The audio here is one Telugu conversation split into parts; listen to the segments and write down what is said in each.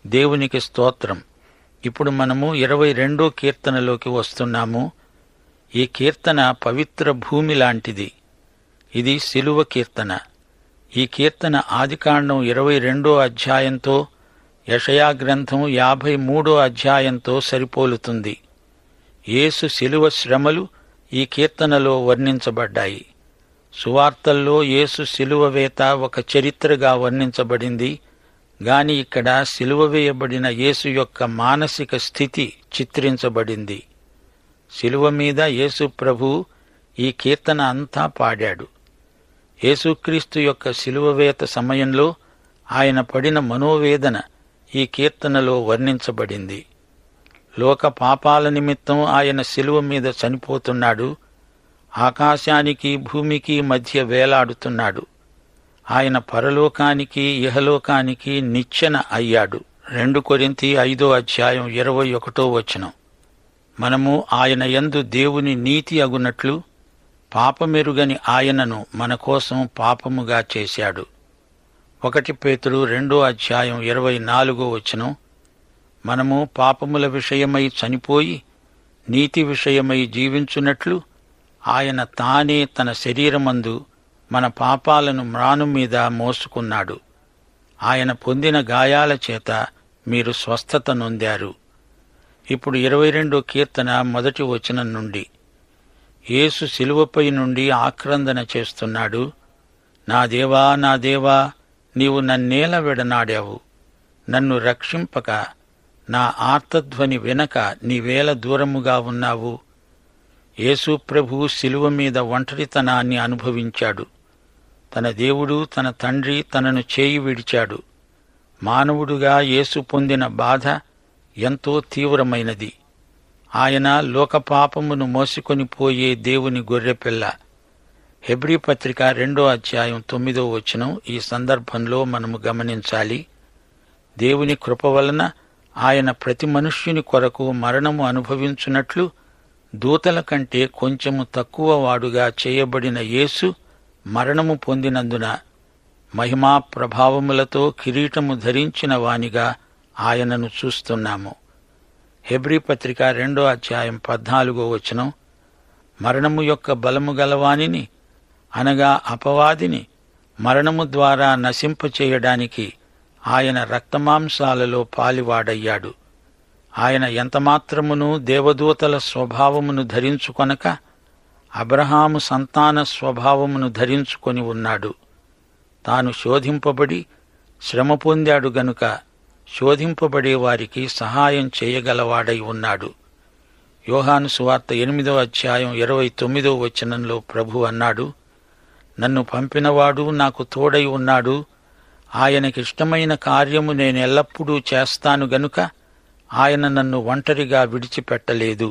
దేవునికి స్తోత్రం. ఇప్పుడు మనము 22వ కీర్తనలోకి వస్తున్నాము. ఈ కీర్తన పవిత్ర భూమి లాంటిది. ఇది శిలువ కీర్తన. ఈ కీర్తన ఆదికాండం 22వ అధ్యాయంతో, యెషయా గ్రంథం 53వ అధ్యాయంతో సరిపోలుతుంది. యేసు శిలువ శ్రమలు ఈ కీర్తనలో వర్ణించబడ్డాయి. సువార్తల్లో యేసు శిలువ వేత ఒక చరిత్రగా వర్ణించబడింది. గాని ఇక్కడ శిలువ వేయబడిన యేసు యొక్క మానసిక స్థితి చిత్రించబడింది. శిలువ మీద యేసు ప్రభు ఈ కీర్తన అంతా పాడాడు. యేసుక్రీస్తు యొక్క శిలువ వేత సమయంలో ఆయన పడిన మనోవేదన ఈ కీర్తనలో వర్ణించబడింది. లోక పాపాల నిమిత్తం ఆయన శిలువ మీద చనిపోతున్నాడు. ఆకాశానికి భూమికి మధ్య వేలాడుతున్నాడు. ఆయన పరలోకానికి ఇహలోకానికి నిచ్చెన అయ్యాడు. 2 కొరింథీ 5వ అధ్యాయం 21వ వచనం. మనము ఆయన యందు దేవుని నీతి అగునట్లు పాపమెరుగని ఆయనను మన కోసం పాపముగా చేశాడు. 1 పేతురు 2వ అధ్యాయం 24వ వచనం. మనము పాపముల విషయమై చనిపోయి నీతి విషయమై జీవించున్నట్లు ఆయన తానే తన శరీరమందు మన పాపాలను మ్రాను మీద మోసుకున్నాడు. ఆయన పొందిన గాయాల చేత మీరు స్వస్థత నొందారు. ఇప్పుడు 22వ కీర్తన 1వ వచనం నుండి. యేసు శిలువపై నుండి ఆక్రందన చేస్తున్నాడు. నా దేవా, నా దేవా, నీవు నన్నేల విడనాడావు. నన్ను రక్షింపక, నా ఆర్తధ్వని వినక నీవేల దూరముగా ఉన్నావు. యేసు ప్రభువు శిలువ మీద ఒంటరితనాన్ని అనుభవించాడు. తన దేవుడు, తన తండ్రి తనను చేయి విడిచాడు. మానవుడుగా యేసు పొందిన బాధ ఎంతో తీవ్రమైనది. ఆయన లోకపాపమును మోసుకొని పోయే దేవుని గొర్రెపిల్ల. హెబ్రీ పత్రిక 2వ అధ్యాయం 9వ వచనం ఈ సందర్భంలో మనము గమనించాలి. దేవుని కృప వలన ఆయన ప్రతి మనుష్యుని కొరకు మరణము అనుభవించున్నట్లు దూతల కంటే కొంచెము తక్కువ వాడుగా చేయబడిన యేసు మరణము పొందినందున మహిమా ప్రభావములతో కిరీటము ధరించిన వానిగా ఆయనను చూస్తున్నాము. హెబ్రీ పత్రిక 2వ అధ్యాయం 14వ వచనం. మరణము యొక్క బలము గలవానిని, అనగా అపవాదిని మరణము ద్వారా నశింపచేయడానికి ఆయన రక్తమాంసాలలో పాలివాడయ్యాడు. ఆయన ఎంతమాత్రమును దేవదూతల స్వభావమును ధరించుకొనక అబ్రహాము సంతాన స్వభావమును ధరించుకొని ఉన్నాడు. తాను శోధింపబడి శ్రమ పొందాడు గనుక శోధింపబడే వారికి సహాయం చేయగలవాడై ఉన్నాడు. యోహాను సువార్త 8వ అధ్యాయం 29వ వచనంలో ప్రభు అన్నాడు, నన్ను పంపినవాడు నాకు తోడై ఉన్నాడు. ఆయనకిష్టమైన కార్యము నేనెల్లప్పుడూ చేస్తాను గనుక ఆయన నన్ను ఒంటరిగా విడిచిపెట్టలేదు.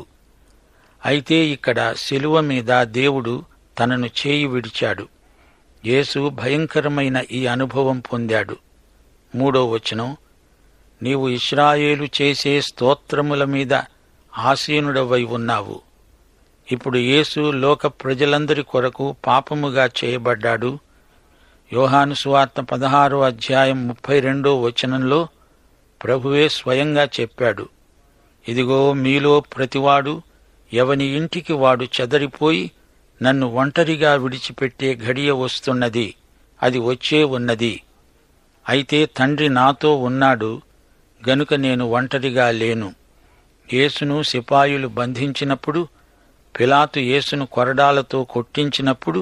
అయితే ఇక్కడ శిలువ మీద దేవుడు తనను చేయి విడిచాడు. యేసు భయంకరమైన ఈ అనుభవం పొందాడు. 3వ వచనం. నీవు ఇశ్రాయేలు చేసే స్తోత్రముల మీద ఆసీనుడవై ఉన్నావు. ఇప్పుడు యేసు లోక ప్రజలందరి కొరకు పాపముగా చేయబడ్డాడు. యోహాను సువార్త 16వ అధ్యాయం 32వ వచనంలో ప్రభువే స్వయంగా చెప్పాడు, ఇదిగో మీలో ప్రతివాడు ఎవని ఇంటికి వాడు చెదరిపోయి నన్ను ఒంటరిగా విడిచిపెట్టే ఘడియ వస్తున్నది, అది వచ్చే ఉన్నది. అయితే తండ్రి నాతో ఉన్నాడు గనుక నేను ఒంటరిగా లేను. యేసును సిపాయులు బంధించినప్పుడు, పిలాతు యేసును కొరడాలతో కొట్టించినప్పుడు,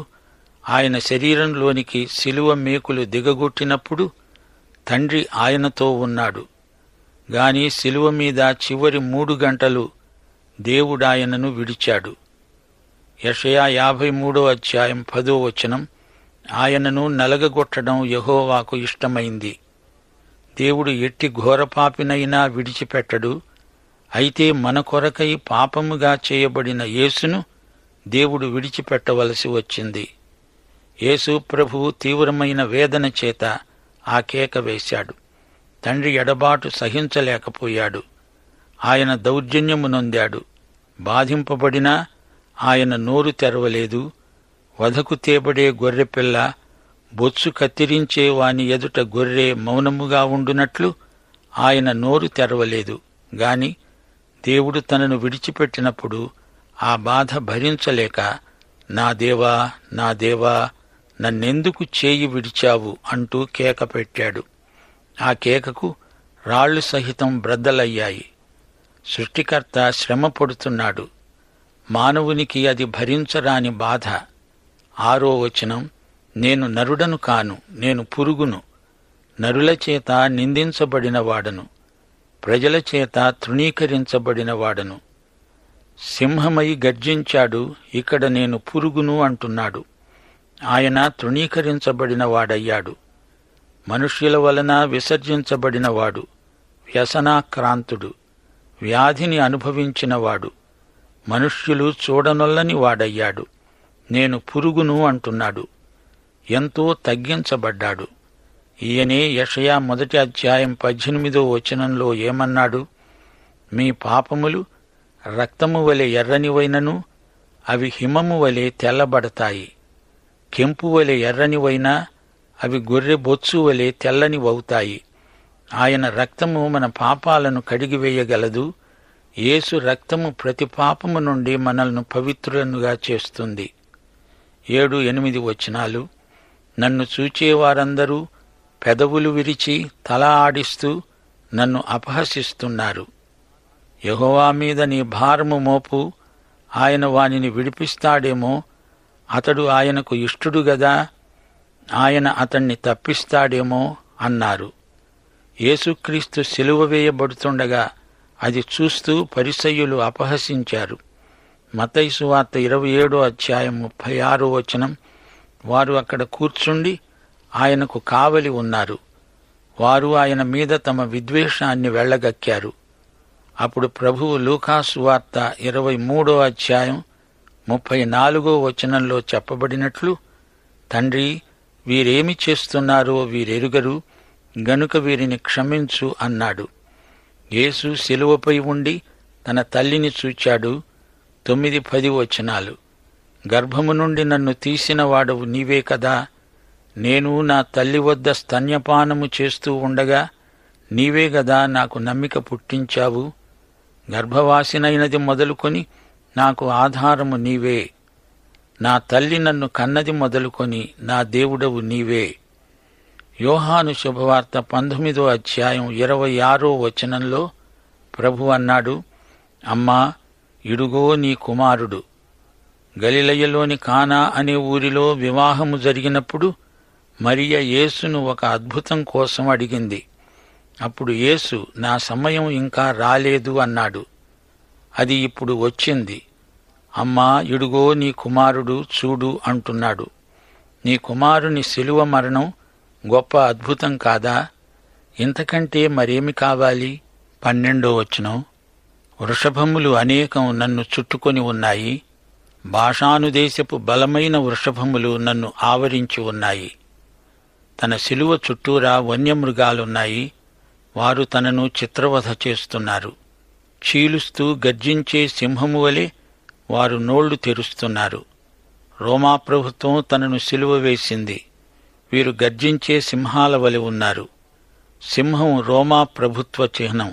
ఆయన శరీరంలోనికి శిలువ మేకులు దిగగొట్టినప్పుడు తండ్రి ఆయనతో ఉన్నాడు. గాని శిలువ మీద చివరి 3 గంటలు దేవుడాయనను విడిచాడు. యెషయా 53వ అధ్యాయం 10వ వచనం. ఆయనను నలగగొట్టడం యెహోవాకు ఇష్టమైంది. దేవుడు ఎట్టి ఘోరపాపినైనా విడిచిపెట్టడు. అయితే మన కొరకై పాపముగా చేయబడిన యేసును దేవుడు విడిచిపెట్టవలసి వచ్చింది. యేసు ప్రభువు తీవ్రమైన వేదన చేత ఆ కేక వేశాడు. తండ్రి ఎడబాటు సహించలేకపోయాడు. ఆయన దౌర్జన్యము నొందాడు. బాధింపబడినా ఆయన నోరు తెరవలేదు. వధకు తేబడే గొర్రెపిల్ల బొత్సు కత్తిరించే వాని ఎదుట గొర్రె మౌనముగా ఉండునట్లు ఆయన నోరు తెరవలేదు గాని దేవుడు తనను విడిచిపెట్టినప్పుడు ఆ బాధ భరించలేక, నా దేవా, నా దేవా, నన్నెందుకు చేయి విడిచావు అంటూ కేక పెట్టాడు. ఆ కేకకు రాళ్లు సహితం బ్రద్దలయ్యాయి. సృష్టికర్త శ్రమ పడుతున్నాడు. మానవునికి అది భరించరాని బాధ. 6వ వచనం, నేను నరుడను కాను, నేను పురుగును, నరుల చేత నిందించబడినవాడను, ప్రజల చేత తృణీకరించబడినవాడను. సింహమై గర్జించాడు, ఇక్కడ నేను పురుగును అంటున్నాడు. ఆయన తృణీకరించబడినవాడయ్యాడు. మనుష్యుల వలన విసర్జించబడినవాడు, వ్యసనాక్రాంతుడు, వ్యాధిని అనుభవించినవాడు, మనుష్యులు చూడనొల్లని వాడయ్యాడు. నేను పురుగును అంటున్నాడు. ఎంతో తగ్గించబడ్డాడు. ఈయనే యెషయా 1వ అధ్యాయం 18వ వచనంలో ఏమన్నాడు? మీ పాపములు రక్తము వలె ఎర్రనివైనను అవి హిమము వలె తెల్లబడతాయి. కెంపు వలె ఎర్రనివైనా అవి గొర్రె బొచ్చు వలె తెల్లనివవుతాయి. ఆయన రక్తము మన పాపాలను కడిగివేయగలదు. యేసు రక్తము ప్రతి పాపము నుండి మనల్ని పవిత్రులనుగా చేస్తుంది. 7-8 వచనాలు, నన్ను చూచేవారందరూ పెదవులు విరిచి తల ఆడిస్తూ నన్ను అపహసిస్తున్నారు. యెహోవా మీద నీ భారము మోపు, ఆయన వానిని విడిపిస్తాడేమో. అతడు ఆయనకు ఇష్టుడు గదా, ఆయన అతణ్ణి తప్పిస్తాడేమో అన్నారు. యేసుక్రీస్తు సిలువ వేయబడుతుండగా అది చూస్తూ పరిసయ్యులు అపహసించారు. మత్తయి సువార్త 27వ అధ్యాయం 36వ వచనం, వారు అక్కడ కూర్చుండి ఆయనకు కావలి ఉన్నారు. వారు ఆయన మీద తమ విద్వేషాన్ని వెళ్లగక్కారు. అప్పుడు ప్రభువు లూకాసు వార్త 23వ అధ్యాయం 34వ వచనంలో చెప్పబడినట్లు, తండ్రి, వీరేమి చేస్తున్నారో వీరెరుగరు, గనుక వీరిని క్షమించు అన్నాడు. యేసు శిలువపై ఉండి తన తల్లిని చూచాడు. 9-10 వచనాలు, గర్భము నుండి నన్ను తీసిన వాడవు నీవే కదా, నేను నా తల్లి వద్ద స్తన్యపానము చేస్తూ ఉండగా నీవే గదా నాకు నమ్మిక పుట్టించావు. గర్భవాసినైనది మొదలుకొని నాకు ఆధారము నీవే. నా తల్లి నన్ను కన్నది మొదలుకొని నా దేవుడవు నీవే. యోహాను శుభవార్త 19వ అధ్యాయం 26వ వచనంలో ప్రభు అన్నాడు, అమ్మా, ఇడుగో నీ కుమారుడు. గలిలయలోని కానా అనే ఊరిలో వివాహము జరిగినప్పుడు మరియ యేసును ఒక అద్భుతం కోసం అడిగింది. అప్పుడు యేసు, నా సమయం ఇంకా రాలేదు అన్నాడు. అది ఇప్పుడు వచ్చింది. అమ్మా, ఇడుగో నీ కుమారుడు, చూడు అంటున్నాడు. నీ కుమారుని శిలువ మరణం గొప్ప అద్భుతం కాదా? ఇంతకంటే మరేమి కావాలి? 12వ వచనం, వృషభములు అనేకం నన్ను చుట్టుకొని ఉన్నాయి. బాషాను దేశపు బలమైన వృషభములు నన్ను ఆవరించి ఉన్నాయి. తన శిలువ చుట్టూరా వన్యమృగాలున్నాయి. వారు తనను చిత్రవధ చేస్తున్నారు. చీలుస్తూ గర్జించే సింహము వలె వారు నోళ్లు తెరుస్తున్నారు. రోమా ప్రభుత్వం తనను సిలువ వేసింది. వీరు గర్జించే సింహాల వలె ఉన్నారు. సింహం రోమా ప్రభుత్వ చిహ్నం.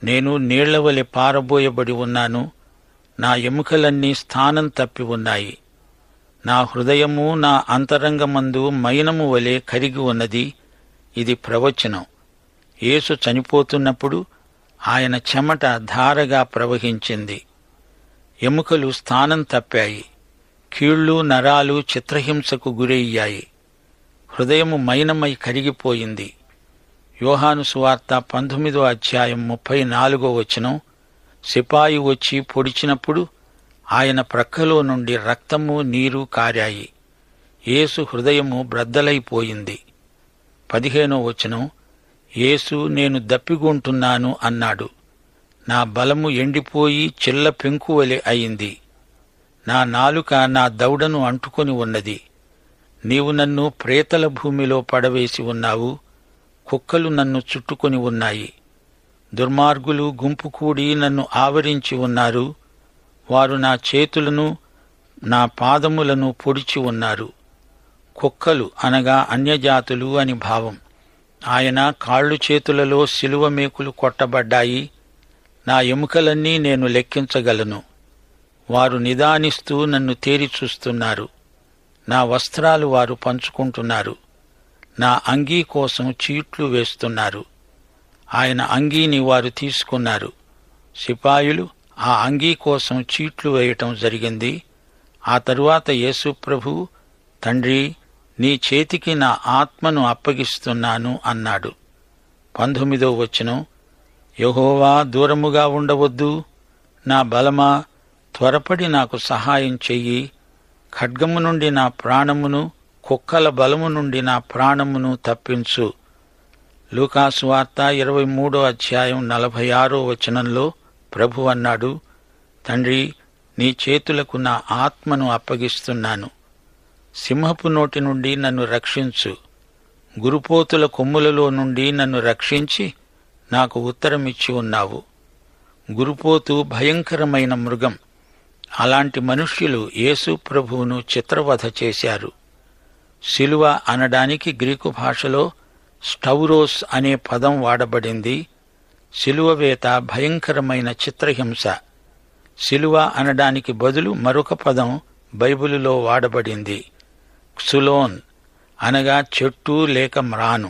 నేను నీళ్ల వలె పారబోయబడి ఉన్నాను. నా ఎముకలన్నీ స్థానం తప్పి ఉన్నాయి. నా హృదయము నా అంతరంగమందు మైనము వలె కరిగి ఉన్నది. ఇది ప్రవచనం. యేసు చనిపోతున్నప్పుడు ఆయన చెమట ధారగా ప్రవహించింది. ఎముకలు స్థానం తప్పాయి. కీళ్లు నరాలు చిత్రహింసకు గురయ్యాయి. హృదయము మైనమై కరిగిపోయింది. యోహాను సువార్త 19వ అధ్యాయం 34వ వచనం, సిపాయి వచ్చి పొడిచినప్పుడు ఆయన ప్రక్కలో నుండి రక్తము నీరు కారాయి. యేసు హృదయము బ్రద్దలైపోయింది. 15వ వచనం, యేసు నేను దప్పిగొంటున్నాను అన్నాడు. నా బలము ఎండిపోయి చిల్ల పెంకువలె అయింది. నా నాలుక నా దవడను అంటుకొని ఉన్నది. నీవు నన్ను ప్రేతల భూమిలో పడవేసి ఉన్నావు. కుక్కలు నన్ను చుట్టుకొని ఉన్నాయి. దుర్మార్గులు గుంపు కూడి నన్ను ఆవరించి ఉన్నారు. వారు నా చేతులను నా పాదములను పొడిచి ఉన్నారు. కుక్కలు అనగా అన్యజాతులు అని భావం. ఆయన కాళ్ళు చేతులలో శిలువ మేకులు కొట్టబడ్డాయి. నా ఎముకలన్నీ నేను లెక్కించగలను. వారు నిదానిస్తూ నన్ను తేరి చూస్తున్నారు. నా వస్త్రాలు వారు పంచుకుంటున్నారు. నా అంగీ కోసం చీట్లు వేస్తున్నారు. ఆయన అంగీని వారు తీసుకున్నారు. సిపాయిలు ఆ అంగీ కోసం చీట్లు వేయటం జరిగింది. ఆ తరువాత యేసు ప్రభువు, తండ్రి, నీ చేతికి నా ఆత్మను అప్పగిస్తున్నాను అన్నాడు. 19వ వచనం, యెహోవా దూరముగా ఉండవద్దు, నా బలమా, త్వరపడి నాకు సహాయం చెయ్యి. ఖడ్గము నుండి నా ప్రాణమును, కుక్కల బలము నుండి నా ప్రాణమును తప్పించు. లూకాసు వార్త 23వ అధ్యాయం 46వ వచనంలో ప్రభు అన్నాడు, తండ్రి, నీ చేతులకు నా ఆత్మను అప్పగిస్తున్నాను. సింహపు నోటి నుండి నన్ను రక్షించు. గురుపోతుల కొమ్ములలో నుండి నన్ను రక్షించి నాకు ఉత్తరమిచ్చి ఉన్నావు. గురుపోతు భయంకరమైన మృగం. అలాంటి మనుష్యులు యేసు ప్రభువును చిత్రవధ చేశారు. శిలువ అనడానికి గ్రీకు భాషలో స్టౌరోస్ అనే పదం వాడబడింది. శిలువవేత భయంకరమైన చిత్రహింస. శిలువ అనడానికి బదులు మరొక పదం బైబిలులో వాడబడింది, క్సులోన్ అనగా చెట్టు లేక మ్రాను.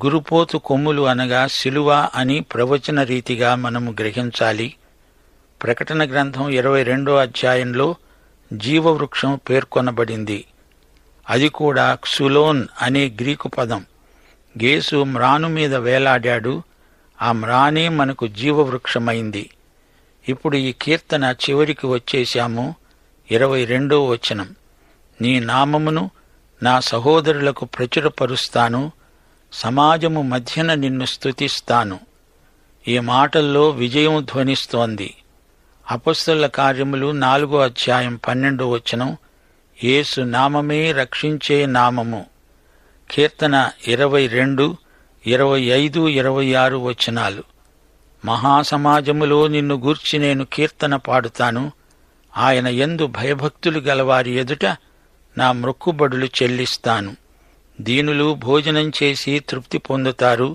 గురుపోతు కొమ్ములు అనగా శిలువ అని ప్రవచన రీతిగా మనము గ్రహించాలి. ప్రకటన గ్రంథం 22వ అధ్యాయంలో జీవవృక్షం పేర్కొనబడింది. అది కూడా క్సులోన్ అనే గ్రీకు పదం. యేసు మ్రాను మీద వేలాడాడు. ఆ మ్రానే మనకు జీవవృక్షమైంది. ఇప్పుడు ఈ కీర్తన చివరికి వచ్చేశాము. 22వ వచనం, నీ నామమును నా సహోదరులకు ప్రచురపరుస్తాను, సమాజము మధ్యన నిన్ను స్తుతిస్తాను. ఈ మాటల్లో విజయం ధ్వనిస్తోంది. అపొస్తలుల కార్యములు 4వ అధ్యాయం 12వ వచనం, యేసు నామమే రక్షించే నామము. కీర్తన 22, 25, 26 వచనాలు, మహాసమాజములో నిన్ను గూర్చి నేను కీర్తన పాడుతాను. ఆయన యందు భయభక్తులు గలవారి ఎదుట నా మ్రొక్కుబడులు చెల్లిస్తాను. దీనులు భోజనం చేసి తృప్తి పొందుతారు.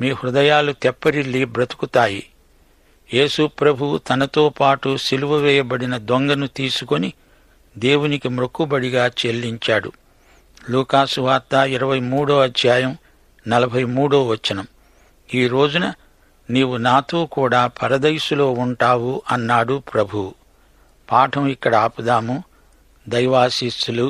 మీ హృదయాలు తెప్పరిల్లి బ్రతుకుతాయి. యేసు ప్రభువు తనతో పాటు సిలువ వేయబడిన దొంగను తీసుకొని దేవునికి మ్రొక్కుబడిగా చెల్లించాడు. లూకాసు వార్త 23వ అధ్యాయం 43వ వచనం, ఈ రోజున నీవు నాతో కూడా పరదైసులో ఉంటావు అన్నాడు ప్రభువు. పాఠం ఇక్కడ ఆపుదాము. దైవాశీస్సులు.